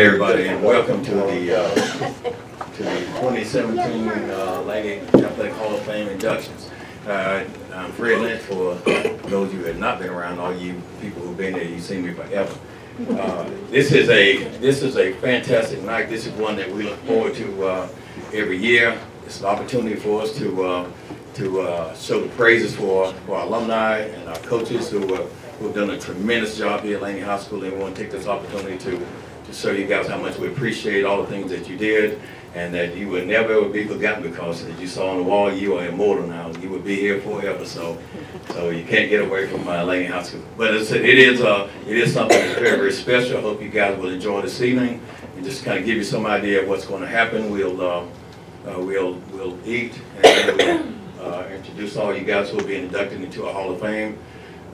everybody, and welcome to the 2017 Laney Athletic Hall of Fame Inductions. I'm Fred Lynch. For those of you who have not been around, all you people who've been there, you've seen me forever. This is a fantastic night. This is one that we look forward to every year. It's an opportunity for us to show the praises for our alumni and our coaches who have done a tremendous job here at Laney High School, and we want to take this opportunity to show you guys how much we appreciate all the things that you did, and that you will never ever be forgotten, because as you saw on the wall, you are immortal now. You will be here forever, so you can't get away from Laney High School. But it is something that's very, very special. I hope you guys will enjoy this evening, and just kind of give you some idea of what's going to happen. We'll eat, and then we'll introduce all you guys who will be inducted into our Hall of Fame.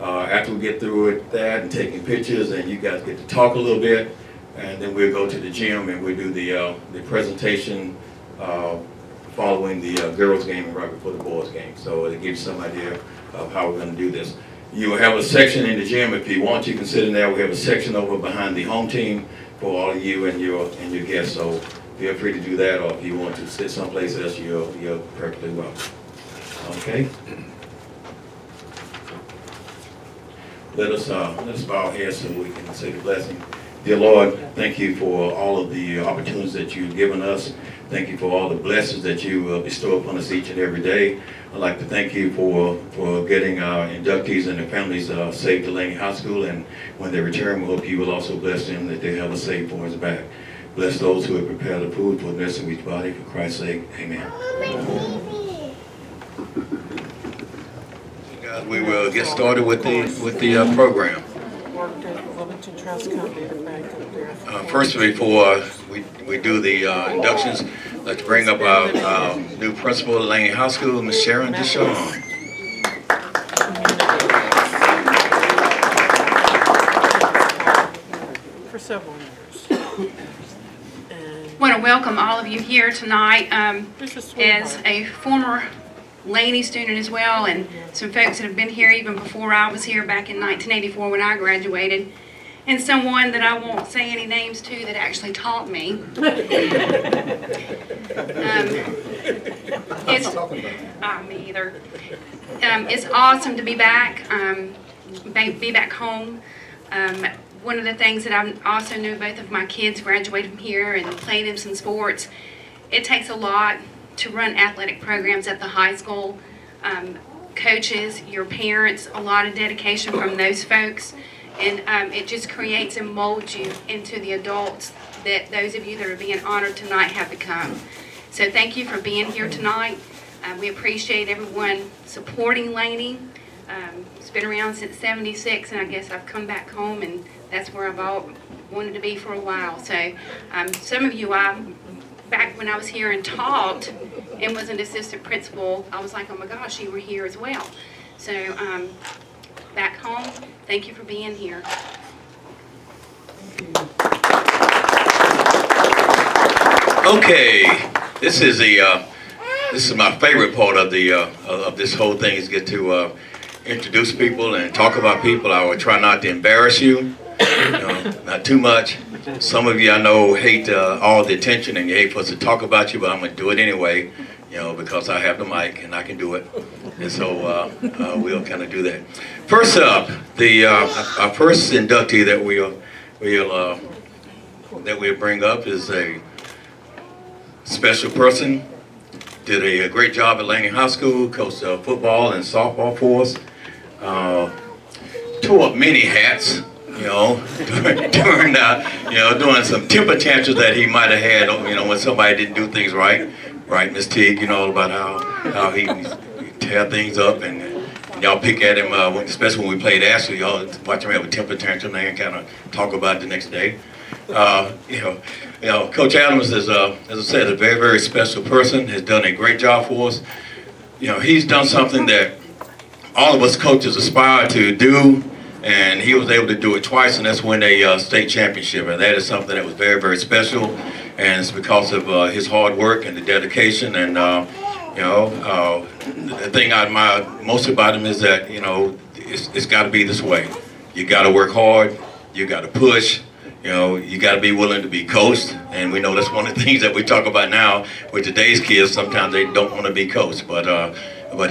After we get through with that and taking pictures, and you guys get to talk a little bit, and then we'll go to the gym and we'll do the presentation following the girls' game and right before the boys' game. So it gives you some idea of how we're going to do this. You will have a section in the gym if you want. You can sit in there. We have a section over behind the home team for all of you and your guests. So feel free to do that, or if you want to sit someplace else, you're perfectly welcome. Okay. Let us bow our heads so we can say the blessing. Dear Lord, thank you for all of the opportunities that you've given us. Thank you for all the blessings that you bestow upon us each and every day. I'd like to thank you for getting our inductees and their families safe to Laney High School, and when they return, we hope you will also bless them, that they have a safe voyage back. Bless those who have prepared the food for the rest of each body. For Christ's sake, amen. Guys, we will get started with the program. First, before we do the inductions, let's bring up our new principal at Laney High School, Ms. Eryn. For several years. I want to welcome all of you here tonight. As a former Laney student as well, and some folks that have been here even before I was here back in 1984 when I graduated, and someone that I won't say any names to that actually taught me. Me either. It's awesome to be back, be back home. One of the things that I also knew, both of my kids graduated from here and played in some sports. It takes a lot to run athletic programs at the high school. Coaches, your parents, a lot of dedication from those folks. And it just creates and molds you into the adults that those of you that are being honored tonight have become. So thank you for being here tonight. We appreciate everyone supporting Laney. It's been around since '76, and I guess I've come back home, and that's where I've all wanted to be for a while. So some of you, back when I was here and taught and was an assistant principal, I was like, oh my gosh, you were here as well. So back home, thank you for being here. Okay, this is my favorite part of this whole thing, is get to introduce people and talk about people. I will try not to embarrass you, not too much. Some of you I know hate all the attention, and you hate for us to talk about you, but I'm going to do it anyway, because I have the mic and I can do it. And so we'll kind of do that. First up, our first inductee that we'll bring up is a special person. Did a great job at Laney High School, coached football and softball for us. Tore up many hats, doing some temper tantrums that he might have had, when somebody didn't do things right. Right, Miss Teague, all about how he tear things up, and y'all pick at him, especially when we played Ashley. Y'all watch him have a temper tantrum and kind of talk about it the next day. Coach Adams is, as I said, a very, very special person. Has done a great job for us. He's done something that all of us coaches aspire to do, and he was able to do it twice, and that's win a state championship. And that is something that was very, very special, and it's because of his hard work and the dedication. And the thing I admire most about him is that it's got to be this way. You got to work hard. You got to push. you know, you got to be willing to be coached, and we know that's one of the things that we talk about now with today's kids. Sometimes they don't want to be coached, but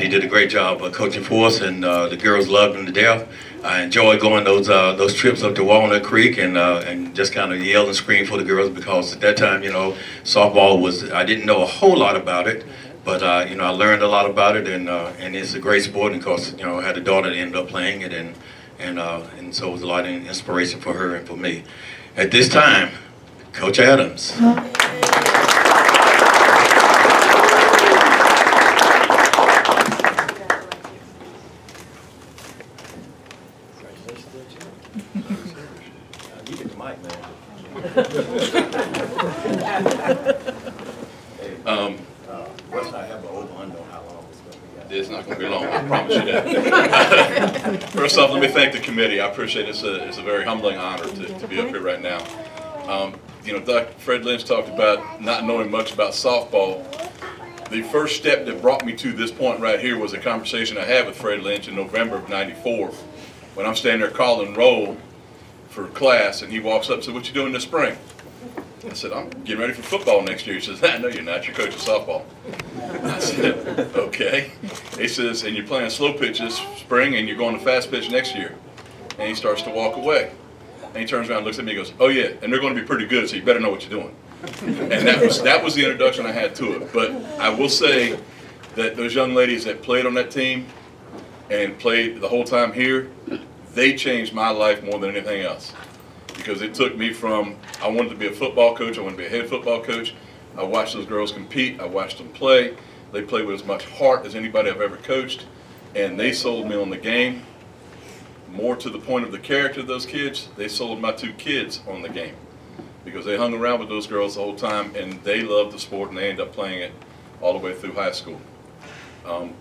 he did a great job coaching for us, and the girls loved him to death. I enjoyed going those trips up to Walnut Creek and just kind of yell and scream for the girls, because at that time, you know, softball was, I didn't know a whole lot about it, but you know, I learned a lot about it, and it's a great sport. And of course, you know, I had a daughter that ended up playing it, and so it was a lot of inspiration for her and for me. At this time, Coach Adams. You get the mic, man. I have an over-under on how long it's going to be. It's not going to be long, I promise you that. First off, let me thank the committee. I appreciate it. It's a very humbling honor to be up here right now. You know, Dr. Fred Lynch talked about not knowing much about softball. The first step that brought me to this point right here was a conversation I had with Fred Lynch in November of '94, when I'm standing there calling roll for class, and he walks up and said, "What you doing this spring?" I said, "I'm getting ready for football next year." He says, "No, you're not. You're coaching softball." I said, "Okay." He says, "And you're playing slow pitches spring, and you're going to fast pitch next year." And he starts to walk away. And he turns around and looks at me and goes, "Oh yeah, and they're going to be pretty good, so you better know what you're doing." And that was the introduction I had to it. But I will say that those young ladies that played on that team and played the whole time here, they changed my life more than anything else. Because it took me from, I wanted to be a football coach, I wanted to be a head football coach. I watched those girls compete, I watched them play. They played with as much heart as anybody I've ever coached. And they sold me on the game. More to the point of the character of those kids, they sold my two kids on the game. Because they hung around with those girls the whole time, and they loved the sport, and they ended up playing it all the way through high school.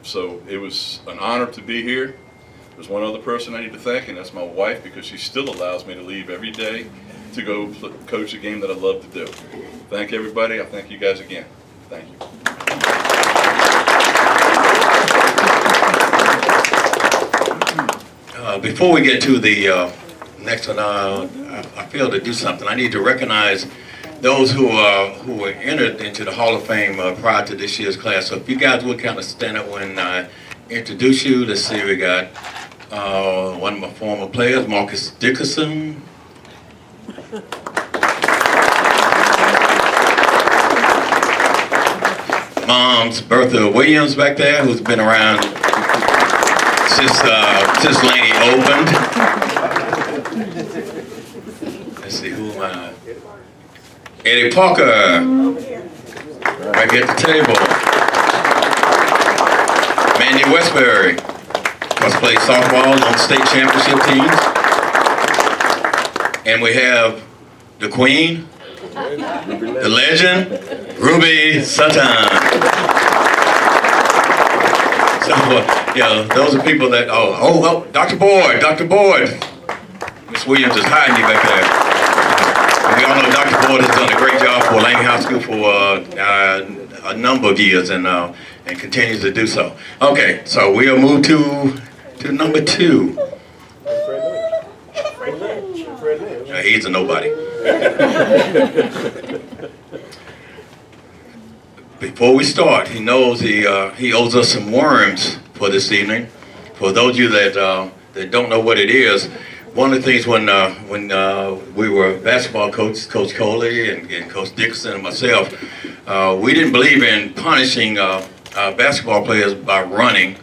So it was an honor to be here. There's one other person I need to thank, and that's my wife, because she still allows me to leave every day to go coach a game that I love to do. Thank everybody. I thank you guys again. Thank you. Before we get to the next one, I feel to do something. I need to recognize those who were entered into the Hall of Fame prior to this year's class. So if you guys would kind of stand up when I introduce you. Let's see, we got one of my former players, Marcus Dickerson. Mom's Bertha Williams back there, who's been around since Laney opened. Let's see, who am I? Eddie Parker, right here at the table. Mandy Westbury, who's played softball on state championship teams. And we have the Queen, the legend, Ruby Sutton. So, yeah, those are people that, oh, Dr. Boyd. Miss Williams is hiding you back there. And we all know Dr. Boyd has done a great job for Laney High School for a number of years, and continues to do so. Okay, so we'll move to number 2. He's a nobody. Before we start, he knows he owes us some worms for this evening. For those of you that don't know what it is, one of the things when we were basketball coaches, Coach Coley and Coach Dickerson and myself, we didn't believe in punishing basketball players by running,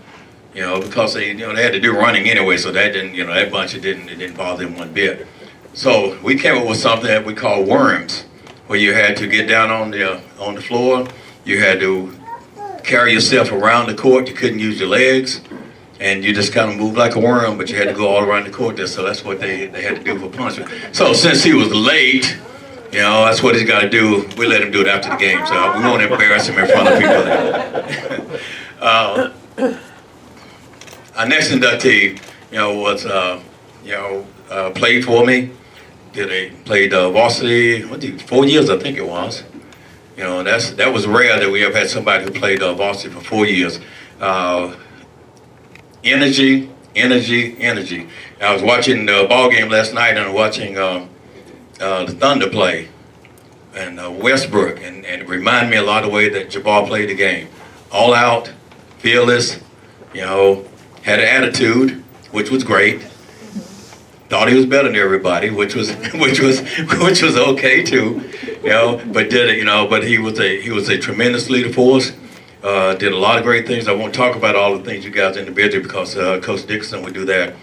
because they had to do running anyway. So that didn't, that bunch it didn't bother them one bit. So we came up with something that we call worms, where you had to get down on the floor. You had to carry yourself around the court. You couldn't use your legs, and you just kind of moved like a worm, but you had to go all around the court there. So that's what they had to do for punishment. So since he was late, that's what he's got to do. We let him do it after the game, so we won't embarrass him in front of people. Our next inductee, played for me. Played Varsity, 4 years, I think it was. That was rare that we ever had somebody who played Varsity for 4 years. Energy. I was watching the ball game last night, and watching the Thunder play, and Westbrook, and it reminded me a lot of the way that Jabbar played the game. All out, fearless, you know, had an attitude, which was great. Thought he was better than everybody, which was okay too, you know. But did it, you know. But he was a tremendous leader for us. Did a lot of great things. I won't talk about all the things you guys individually because Coach Dickerson would do that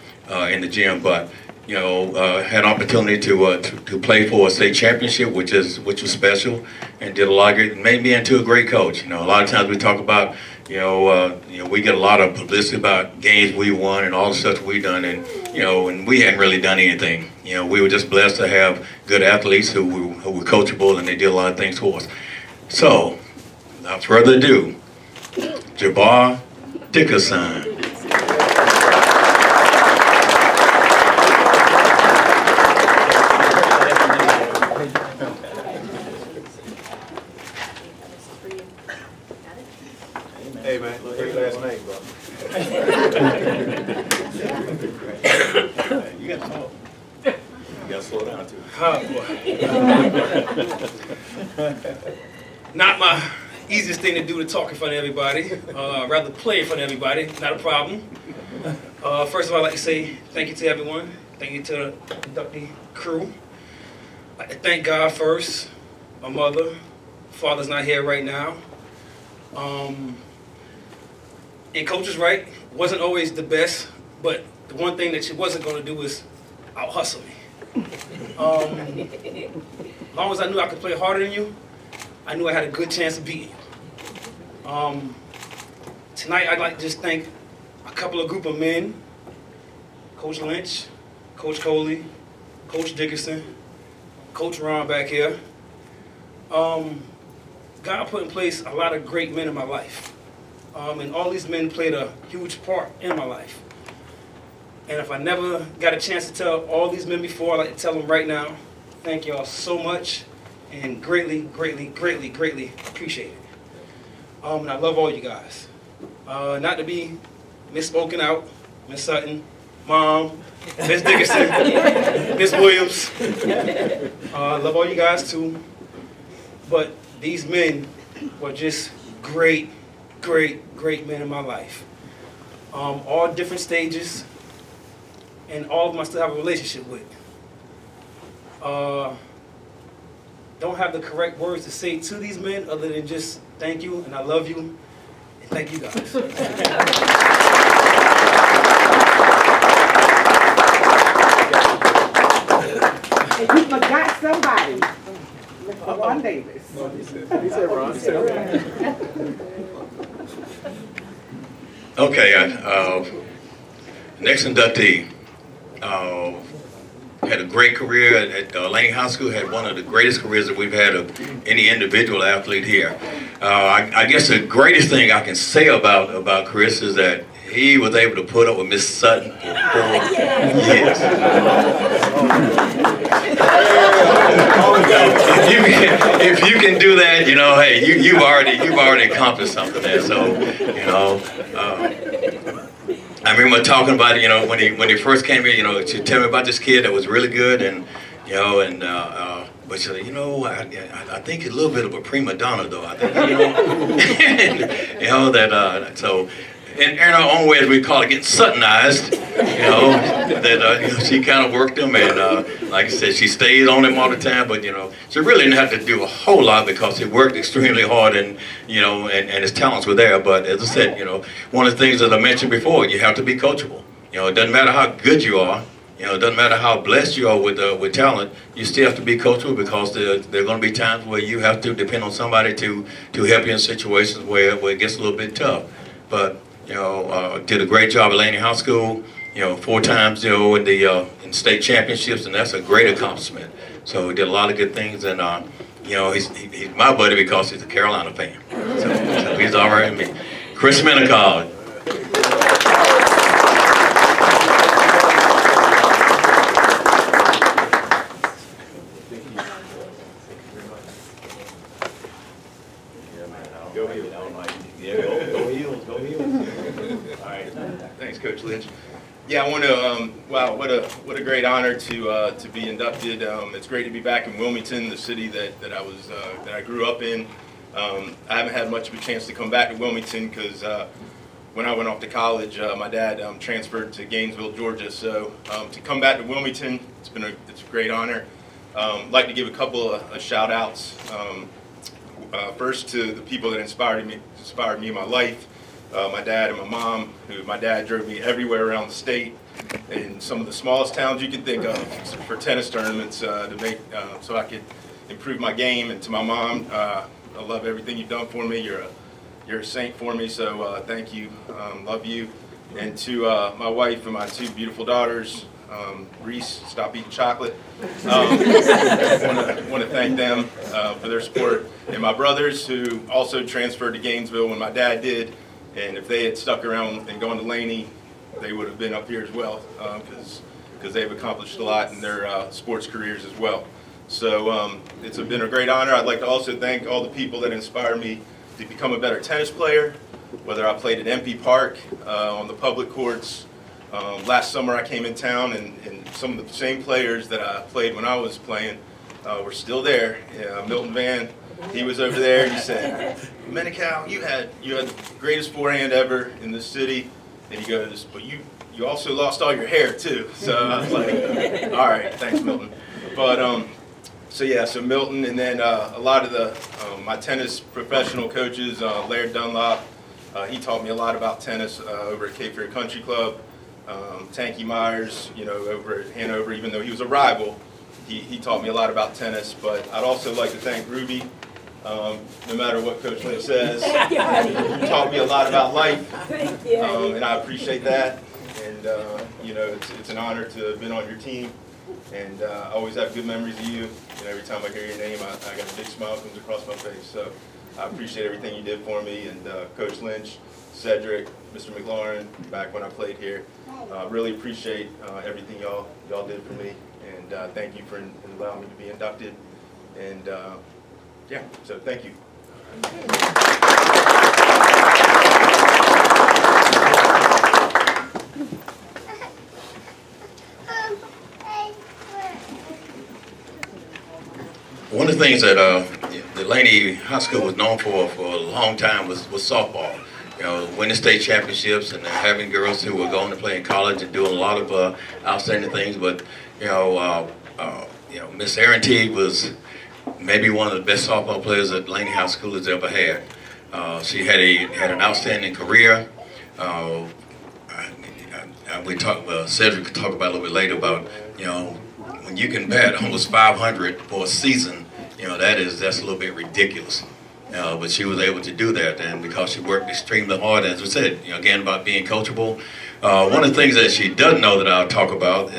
in the gym. But you know, had an opportunity to play for a state championship, which was special, and did a lot of great. Made me into a great coach. You know, a lot of times we talk about. You know, we get a lot of publicity about games we won and all the stuff we done, and you know, and we hadn't really done anything. You know, we were just blessed to have good athletes who were coachable, and they did a lot of things for us. So, without further ado, Jabbar Dickerson. Hey man, great last name, bro. You got to talk. You got to slow down too. Oh boy. Not my easiest thing to do to talk in front of everybody. Rather play in front of everybody. Not a problem. First of all, I'd like to say thank you to everyone. Thank you to the inductee crew. I'd like to thank God first. My mother, father's not here right now. And Coach is right, wasn't always the best, but the one thing that she wasn't going to do was out-hustle me. As long as I knew I could play harder than you, I knew I had a good chance of beating you. Tonight, I'd like to just thank a couple of group of men, Coach Lynch, Coach Coley, Coach Dickerson, Coach Ron back here. God put in place a lot of great men in my life. And all these men played a huge part in my life. And if I never got a chance to tell all these men before, I'd like to tell them right now, thank y'all so much and greatly, greatly, greatly, greatly appreciate it. And I love all you guys. Not to be misspoken out, Miss Sutton, Mom, Miss Dickerson, Miss Williams. I love all you guys too. But these men were just great, great, great men in my life. All different stages, and all of them I still have a relationship with. Don't have the correct words to say to these men other than just thank you, and I love you, and thank you guys. And you forgot somebody. Mr. Ron Davis. He said Ron. Okay, next inductee had a great career at Laney High School, had one of the greatest careers that we've had of any individual athlete here. I guess the greatest thing I can say about Chris is that he was able to put up with Miss Sutton for 4 years. If you can do that, you know, hey, you've already accomplished something there. So, you know, I remember talking about it, you know, when he first came here, you know, to tell me about this kid that was really good, and you know, and but she said, you know, I think he's a little bit of a prima donna, though. I think, you know, you know that so. In our own way, as we call it, getting Suttonized, you know, that you know, she kind of worked him, and like I said, she stayed on him all the time. But you know, she really didn't have to do a whole lot because he worked extremely hard, and you know, and his talents were there. But as I said, you know, one of the things that I mentioned before, you have to be coachable. You know, it doesn't matter how good you are. You know, it doesn't matter how blessed you are with talent. You still have to be coachable because there are going to be times where you have to depend on somebody to help you in situations where it gets a little bit tough. But you know, did a great job at Laney High School, you know, 4 times, you know, in state championships, and that's a great accomplishment. So he did a lot of good things, and, you know, he's my buddy because he's a Carolina fan. So he's all right with me. Chris Menocal. Thanks, Coach Lynch. Yeah, I want to Wow, what a great honor to be inducted. It's great to be back in Wilmington, the city that I grew up in. I haven't had much of a chance to come back to Wilmington because when I went off to college, my dad transferred to Gainesville, Georgia. So to come back to Wilmington, it's a great honor. I'd like to give a couple of shout outs. First to the people that inspired me in my life. My dad and my mom, my dad drove me everywhere around the state in some of the smallest towns you can think of for tennis tournaments to make so I could improve my game. And to my mom, I love everything you've done for me. You're a saint for me, so thank you. Love you. And to my wife and my two beautiful daughters, Reese, stop eating chocolate. I want to thank them for their support. And my brothers who also transferred to Gainesville when my dad did. And if they had stuck around and gone to Laney, they would have been up here as well because they've accomplished a lot in their sports careers as well. So it's been a great honor. I'd like to also thank all the people that inspired me to become a better tennis player, whether I played at MP Park, on the public courts. Last summer I came in town and some of the same players that I played when I was playing were still there. Milton Van, he was over there. He said, Menocal, you had the greatest forehand ever in this city. And he goes, but you also lost all your hair too. So I was like, all right, thanks Milton. But so Milton, and then a lot of my tennis professional coaches, Laird Dunlop, he taught me a lot about tennis over at Cape Fear Country Club. Tanky Myers, over at Hanover, even though he was a rival, he taught me a lot about tennis. But I'd also like to thank Ruby. No matter what Coach Lynch says, you taught me a lot about life, and I appreciate that. And it's an honor to have been on your team, and I always have good memories of you. And every time I hear your name, I got a big smile comes across my face. So I appreciate everything you did for me, and Coach Lynch, Cedric, Mr. McLaurin, back when I played here. Really appreciate everything y'all did for me, and thank you for allowing me to be inducted. And yeah, so thank you. One of the things that the Laney High School was known for a long time was softball. Winning state championships and having girls who were going to play in college and doing a lot of outstanding things. But Miss Eryn Teague was maybe one of the best softball players that Laney High School has ever had. She had an outstanding career. Cedric could talk about a little bit later about when you can bat almost 500 for a season, that's a little bit ridiculous. But she was able to do that, and because she worked extremely hard, as we said, again about being coachable. One of the things that she doesn't know that I'll talk about,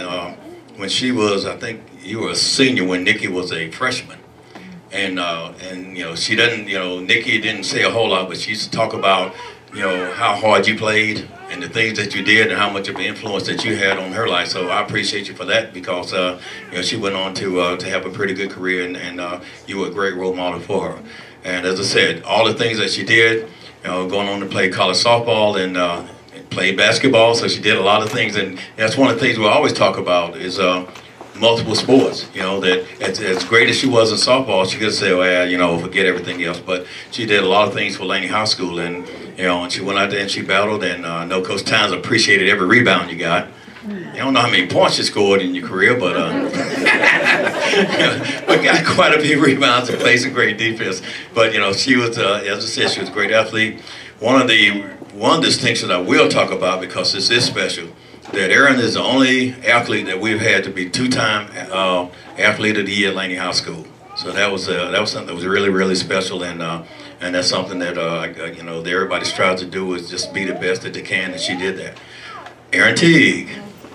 when she was, I think you were a senior when Nikki was a freshman. And she doesn't, Nikki didn't say a whole lot, but she used to talk about, how hard you played and the things that you did and how much of an influence that you had on her life. So I appreciate you for that because, she went on to have a pretty good career, and you were a great role model for her. And as I said, all the things that she did, going on to play college softball and play basketball, so she did a lot of things. And that's one of the things we always talk about is multiple sports. That as great as she was in softball, she could say, well, forget everything else. But she did a lot of things for Laney High School, and and she went out there and she battled. And I know Coach Tynes appreciated every rebound you got. I don't know how many points you scored in your career, but but got quite a few rebounds and played some great defense. But she was, as I said, she was a great athlete. One distinction I will talk about, because this is special, that Eryn is the only athlete that we've had to be two-time athlete of the year at Laney High School. So that was something that was really, really special, and that's something that that everybody strives to do, is just be the best that they can, and she did that. Eryn Teague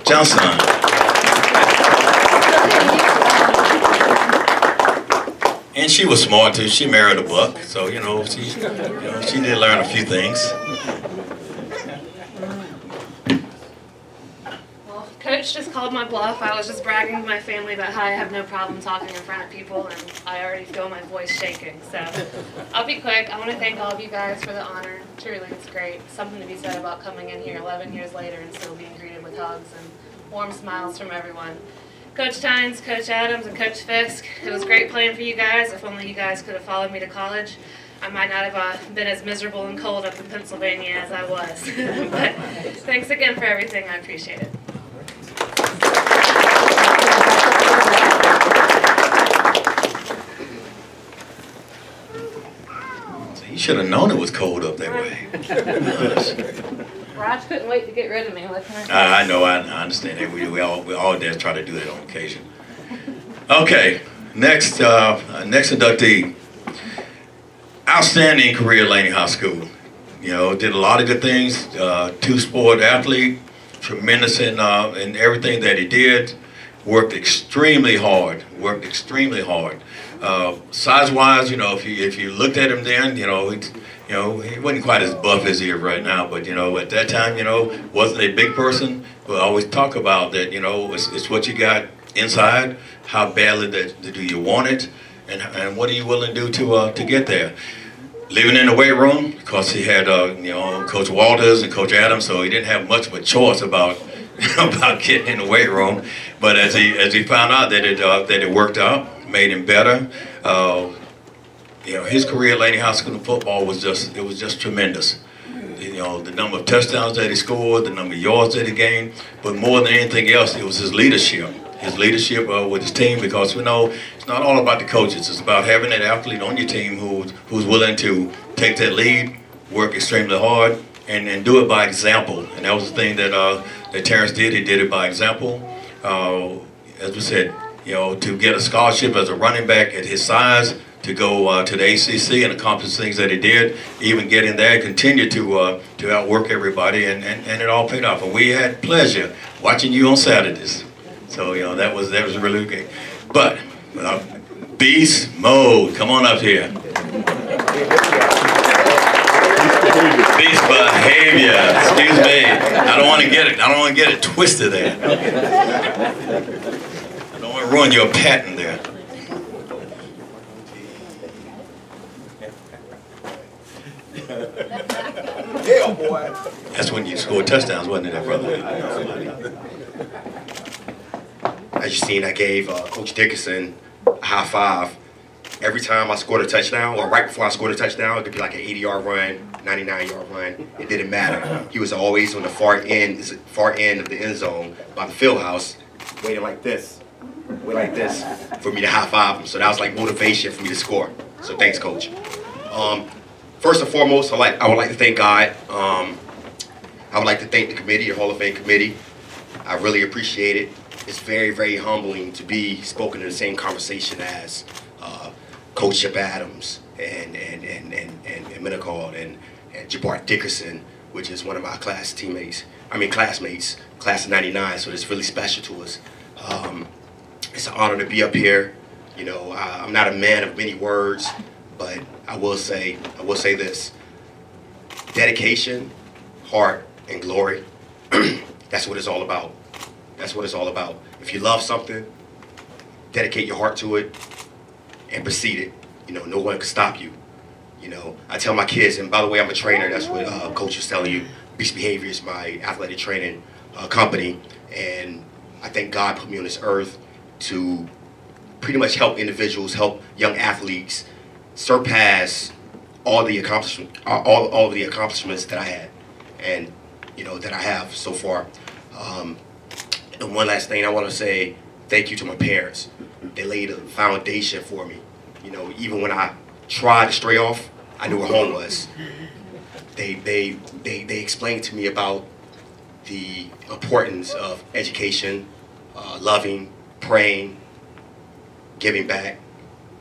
Johnson. And she was smart too. She married a buck, so she did learn a few things. Well, Coach just called my bluff. I was just bragging to my family about how I have no problem talking in front of people, and I already feel my voice shaking. So I'll be quick. I want to thank all of you guys for the honor. Truly, it's great. Something to be said about coming in here 11 years later and still being greeted with hugs and warm smiles from everyone. Coach Tynes, Coach Adams, and Coach Fisk, it was great playing for you guys. If only you guys could have followed me to college, I might not have been as miserable and cold up in Pennsylvania as I was. But thanks again for everything. I appreciate it. You should have known it was cold up that way. Raj couldn't wait to get rid of me. What can I say? I know, I understand that. We all did try to do that on occasion. Okay, next inductee. Outstanding career at Laney High School. You know, did a lot of good things. Two-sport athlete, tremendous in everything that he did. Worked extremely hard. Size-wise, you know, if you looked at him then, you know, he wasn't quite as buff as he is right now. But you know, at that time, you know, wasn't a big person. But I always talk about that. You know, it's what you got inside. How badly do you want it, and what are you willing to do to get there? Living in the weight room, because he had you know, Coach Walters and Coach Adams, so he didn't have much of a choice about about getting in the weight room. But as he found out that it worked out, made him better. You know, his career at Laney High School in football was just tremendous. You know, the number of touchdowns that he scored, the number of yards that he gained, but more than anything else, it was his leadership. His leadership with his team, because we know it's not all about the coaches. It's about having that athlete on your team who's willing to take that lead, work extremely hard, and do it by example. And that was the thing that Terance did. He did it by example. As we said, you know, to get a scholarship as a running back at his size, to go to the ACC and accomplish things that he did, even getting there, continue to outwork everybody, and it all paid off. And we had pleasure watching you on Saturdays. So, you know, that was really good. But beast mode, come on up here. Beast behavior. Excuse me. I don't want to get it twisted there. I don't want to ruin your patent there. Yeah, boy. That's when you scored touchdowns, wasn't it, brother? As you seen, I gave Coach Dickerson a high five. Every time I scored a touchdown, or right before I scored a touchdown, it could be like an 80-yard run, 99-yard run. It didn't matter. He was always on the far end of the end zone by the field house, waiting like this for me to high five him. So that was like motivation for me to score. So thanks, Coach. First and foremost, I would like to thank God. I would like to thank the committee, the Hall of Fame committee. I really appreciate it. It's very, very humbling to be spoken in the same conversation as Coach Jabbar Adams and Menocal and Jabbar Dickerson, which is one of my classmates, class of '99. So it's really special to us. It's an honor to be up here. You know, I'm not a man of many words, but I will say this: dedication, heart, and glory. That's what it's all about. That's what it's all about. If you love something, dedicate your heart to it and proceed it. You know, no one can stop you. You know, I tell my kids, and by the way, I'm a trainer. That's what Coach was telling you. Beast Behavior is my athletic training company, and I thank God put me on this earth to pretty much help individuals, help young athletes surpass all the accomplishments that I had, and you know that I have so far. And one last thing I want to say, thank you to my parents. They laid a foundation for me. You know, even when I tried to stray off, I knew where home was. They explained to me about the importance of education, loving, praying, giving back,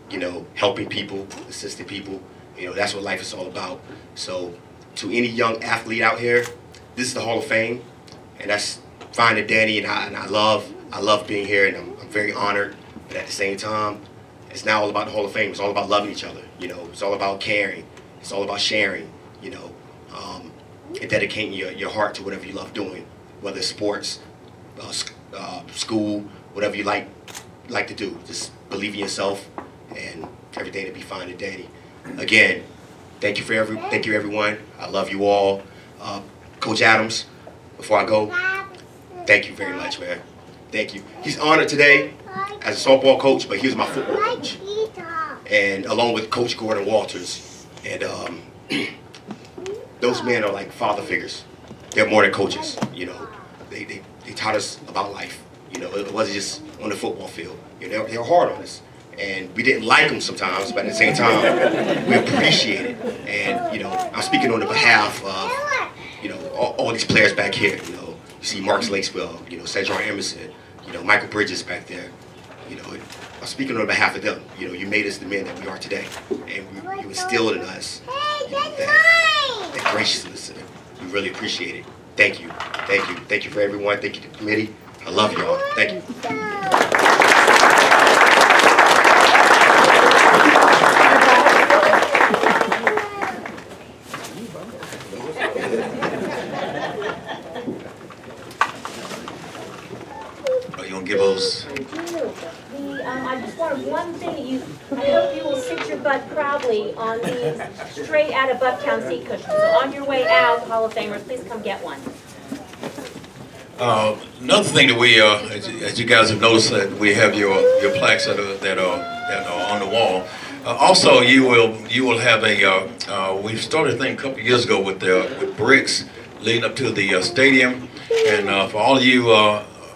you know, helping people, assisting people. You know, that's what life is all about. So to any young athlete out here, this is the Hall of Fame, and that's fine to Danny, and I love being here, and I'm very honored. But at the same time, it's not all about the Hall of Fame. It's all about loving each other. You know, it's all about caring. It's all about sharing. You know, and dedicating your heart to whatever you love doing, whether it's sports, school, whatever you like to do. Just believe in yourself, and everything will be fine to Danny. Again, thank you everyone. I love you all. Coach Adams, before I go, Thank you very much, man. Thank you. He's honored today as a softball coach, but he was my football coach. And along with Coach Gordon Walters. And those men are like father figures. They're more than coaches, you know. They taught us about life. You know, it wasn't just on the football field. You know, they were hard on us. And we didn't like them sometimes, but at the same time, we appreciate it. And, you know, I'm speaking on the behalf of, you know, all these players back here. You know, you see Marcus Lakeswell, you know, Cedron Emerson, you know, Michael Bridges back there. You know, I'm speaking on behalf of them. You know, you made us the men that we are today. And you instilled in us, you know, that graciousness. And we really appreciate it. Thank you. Thank you. Thank you for everyone. Thank you to the committee. I love y'all. Thank you. Are you gonna give those? I just wanted one thing. I hope you will sit your butt proudly on these straight out of Bucktown seat cushions. So on your way out, Hall of Famers, please come get one. Another thing that we, as you guys have noticed, that we have your plaques that are on the wall. Also, you will have a. We started a thing a couple of years ago with bricks leading up to the stadium, and for all of you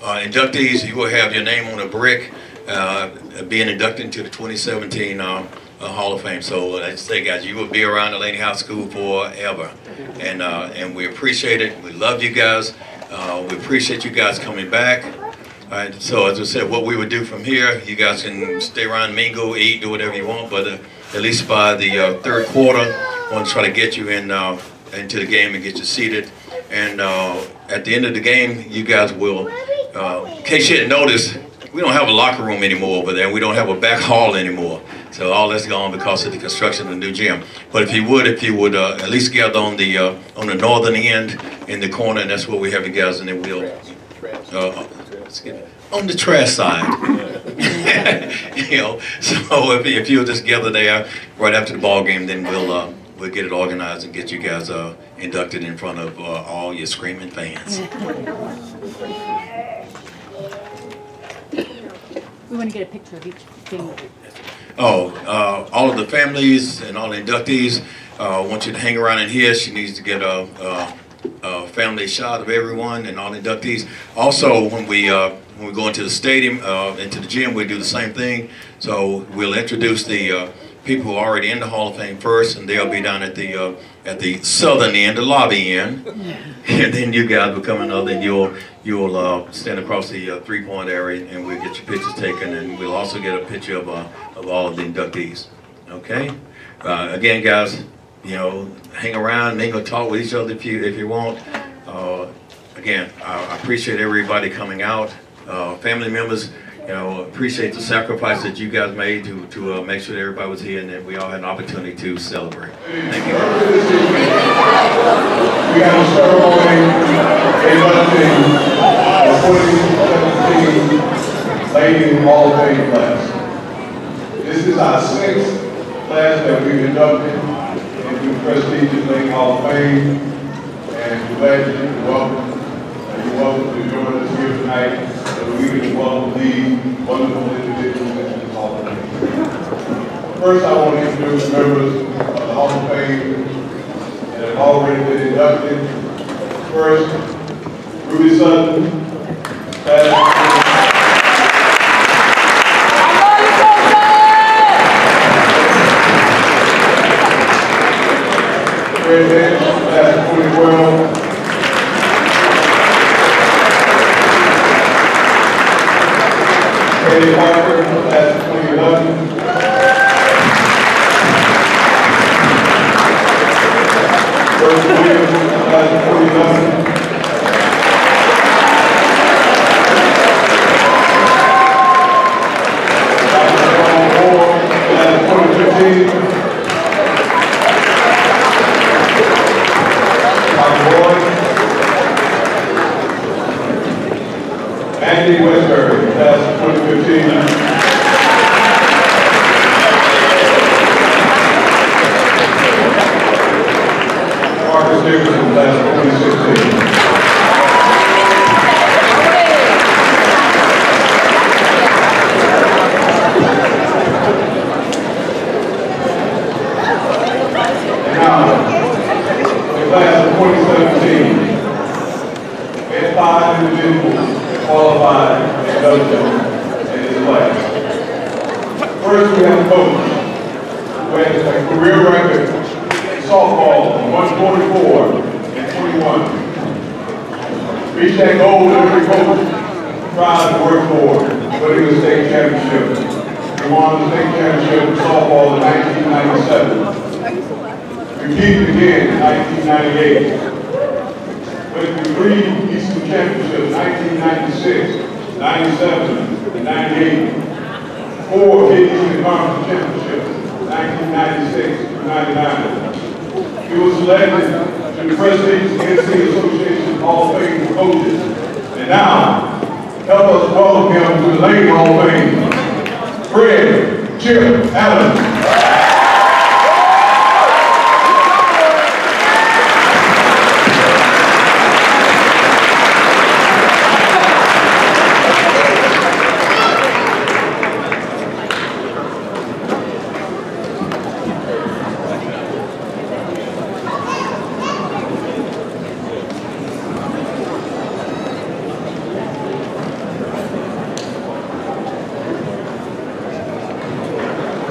inductees, you will have your name on a brick being inducted into the 2017 Hall of Fame. So I just say, guys, you will be around the Laney High School forever, and we appreciate it. We love you guys. We appreciate you guys coming back. Alright, so as I said, what we would do from here, you guys can stay around, mingle, eat, do whatever you want, but at least by the third quarter, I want to try to get you into the game and get you seated. And at the end of the game, you guys will, in case you didn't notice, we don't have a locker room anymore over there. We don't have a back hall anymore. So all that's gone because of the construction of the new gym. But if you would at least gather on the northern end in the corner, and that's where we have you guys, and then we'll on the trash side. You know, so if you'll just gather there right after the ball game, then we'll get it organized and get you guys inducted in front of all your screaming fans. We want to get a picture of each thing. Oh, all of the families and all the inductees, I want you to hang around in here. She needs to get a family shot of everyone and all the inductees. Also, when we go into the stadium, into the gym, we do the same thing. So we'll introduce the people who are already in the Hall of Fame first, and they'll be down at the southern end, the lobby end, and then you guys will come another, and you'll stand across the three-point area, and we'll get your pictures taken, and we'll also get a picture of all of the inductees. Okay. Again, guys, you know, hang around, mingle, talk with each other if you want. Again, I appreciate everybody coming out. Family members, you know, appreciate the sacrifice that you guys made to make sure that everybody was here and that we all had an opportunity to celebrate. Thank you. We have a ceremony inducting the 2017 Laney Hall of Fame class. This is our sixth class that we've inducted into the prestigious Laney Hall of Fame, and we're glad that you're welcome. You're welcome to join us here tonight. We can welcome the wonderful individuals into the Hall of Fame. First, I want to introduce members of the Hall of Fame that have already been inducted. First, Ruby Sutton, Fred Lynch, class of 2012. Eddie Parker, class of 2011. Burton Williams, class of 2011. Dr. John Moore, class of 2015. First, we have Coach, who has a career record in softball, 144 and 21. Reached that goal that every coach tried to work for, winning the state championship. He won the state championship in softball in 1997. Repeated again in 1998. Went through 3 Eastern championships, 1996, 97, and 98. 4 Mid-Eastern Conference championships, 1996 through 99. He was selected to the prestigious NC Association Hall of Fame for coaches. And now, help us welcome him to the Laney Hall of Fame, Fred Chip Adams.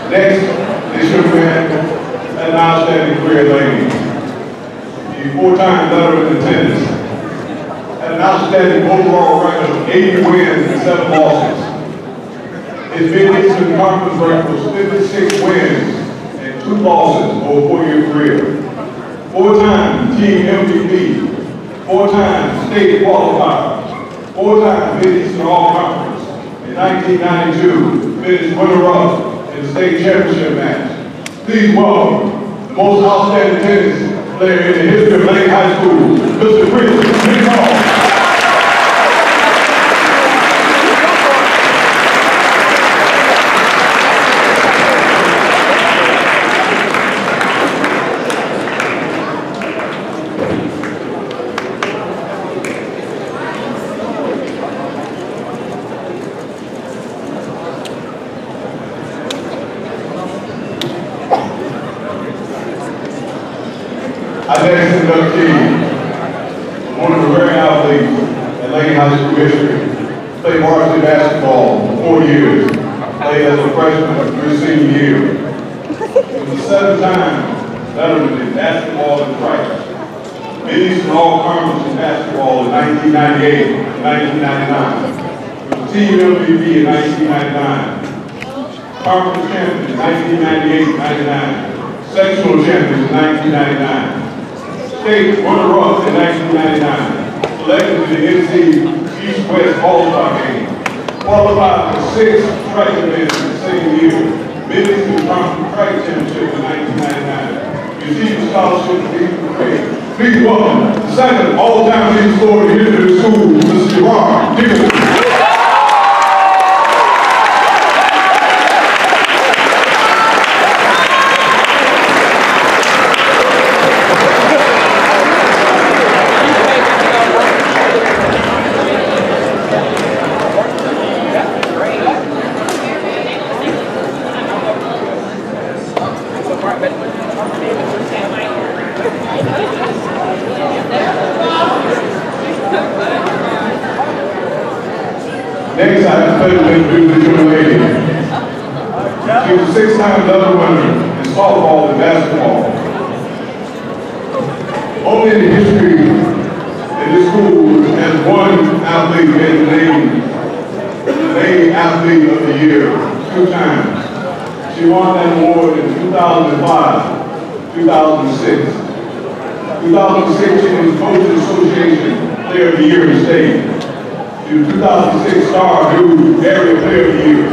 Next, this young man had an outstanding career at Laney. He's 4-time veteran in tennis. Had an outstanding overall record of 80 wins and 7 losses. His Mid-Eastern Conference record was 56 wins and 2 losses over a 4-year career. 4-time team MVP, 4-time state qualifier, 4-time Mid-Eastern All-Conference. In 1992, finished runner-up in the state championship match. Please welcome the most outstanding tennis player in the history of Laney High School, Mr. Menocal. Our next inductee, one of the rare athletes in Laney High School history, played varsity basketball for 4 years, played as a freshman through his senior year. He was a 7-time veteran in basketball and track. Mid-Eastern All-Conference in basketball in 1998 and 1999. He was team MVP in 1999. Conference champion in 1998 and 99. Sectional champion in 1999. State runner-up in 1999, selected to the NC East-West All-Star Game, qualified for 6 track events in the same year, Mid-Eastern Conference Track Championship in 1999, received a scholarship to the grade. Please welcome the second all-time leading scorer in the history of the school, Mr. Jabbar, Dickerson. Next, I have the pleasure to introduce this young lady. She was a 6-time double winner in softball and basketball. Only in the history of this school has one athlete been named the Laney Athlete of the Year 2 times. She won that award in 2005, 2006. 2006, she was Coaches Association Player of the Year in the state. She was 2006 Star New Area Player of the Year.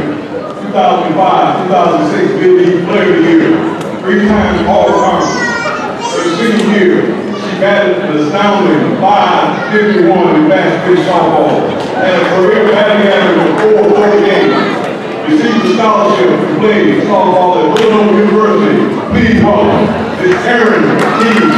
2005, 2006 Mid-East Player of the Year. 3 times All-Conference. Her senior year, she batted an astounding .551 in fast pitch softball. Had a career batting average of 440 games. Received a scholarship to play softball at Menocal University. Please welcome Ms. Eryn, Teague.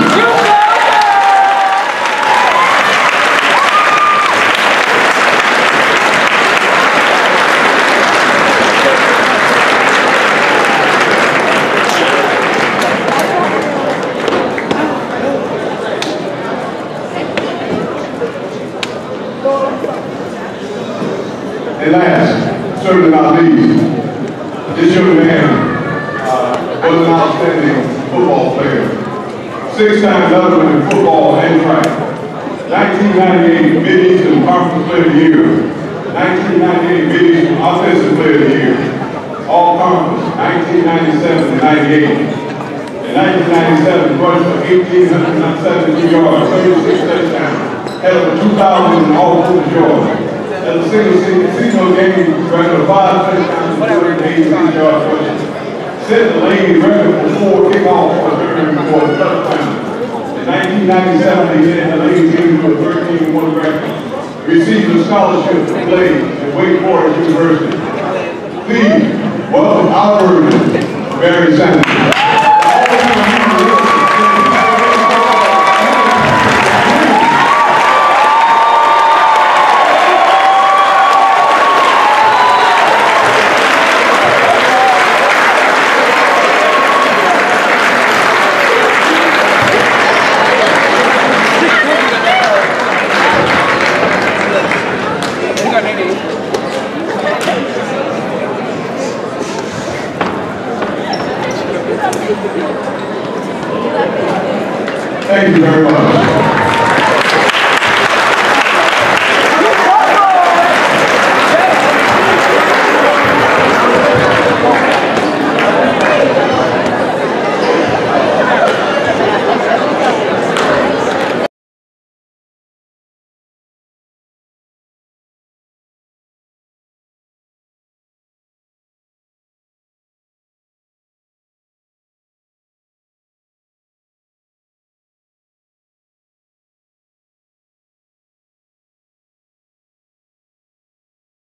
And last, certainly not least, This young man was an outstanding football player. 6-time Letterman in football and track. 1998 Mid-Eastern Conference Player of the Year. 1998 Mid-Eastern Offensive Player of the Year. All Conference, 1997 and 98. In 1997, rushed for 1,872 yards, 36 touchdowns, held for 2,000 in all over Georgia. As a single game, ran for 5 touchdowns and 286 yards rushing. Set the Laney record for 4 kickoffs for before the touchdown. In 1997, they led the Laney team to a 13-1 record. Received a scholarship to play at Wake Forest University. Please welcome our version, Barry Sanders. Thank you very much.